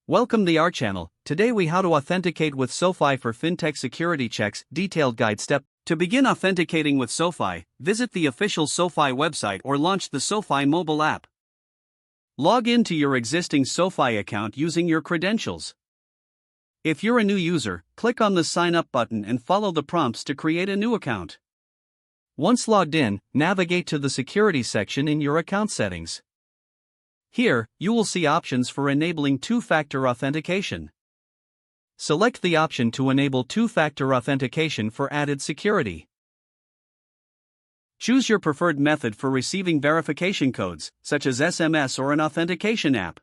Welcome to our channel. Today we how to authenticate with SoFi for Fintech security checks, detailed guide step. To begin authenticating with SoFi, visit the official SoFi website or launch the SoFi mobile app. Log in to your existing SoFi account using your credentials. If you're a new user, click on the sign up button and follow the prompts to create a new account. Once logged in, navigate to the security section in your account settings. Here, you will see options for enabling two-factor authentication. Select the option to enable two-factor authentication for added security. Choose your preferred method for receiving verification codes, such as SMS or an authentication app.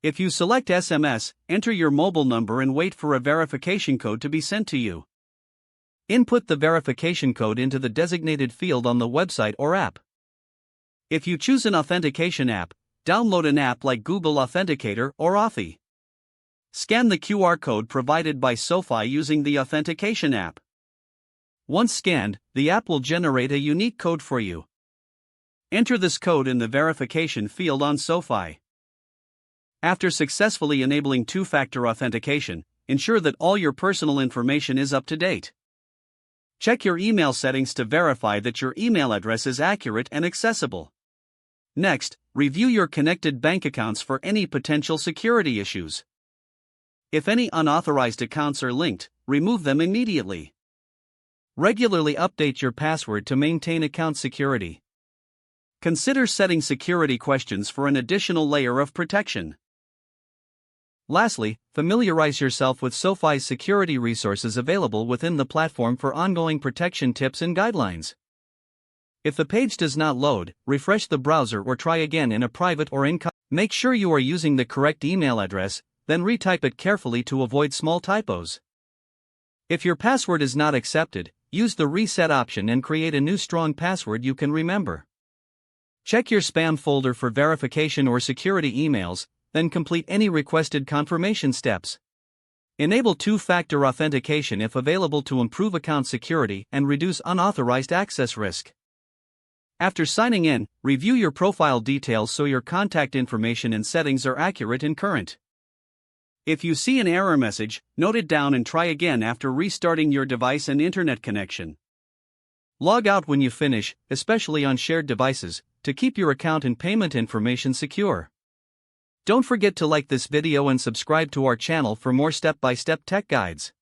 If you select SMS, enter your mobile number and wait for a verification code to be sent to you. Input the verification code into the designated field on the website or app. If you choose an authentication app, download an app like Google Authenticator or Authy. Scan the QR code provided by SoFi using the authentication app. Once scanned, the app will generate a unique code for you. Enter this code in the verification field on SoFi. After successfully enabling two-factor authentication, ensure that all your personal information is up to date. Check your email settings to verify that your email address is accurate and accessible. Next, review your connected bank accounts for any potential security issues. If any unauthorized accounts are linked, remove them immediately. Regularly update your password to maintain account security. Consider setting security questions for an additional layer of protection. Lastly, familiarize yourself with SoFi's security resources available within the platform for ongoing protection tips and guidelines. If the page does not load, refresh the browser or try again in a private or incognito. Make sure you are using the correct email address, then retype it carefully to avoid small typos. If your password is not accepted, use the reset option and create a new strong password you can remember. Check your spam folder for verification or security emails, then complete any requested confirmation steps. Enable two-factor authentication if available to improve account security and reduce unauthorized access risk. After signing in, review your profile details so your contact information and settings are accurate and current. If you see an error message, note it down and try again after restarting your device and internet connection. Log out when you finish, especially on shared devices, to keep your account and payment information secure. Don't forget to like this video and subscribe to our channel for more step-by-step tech guides.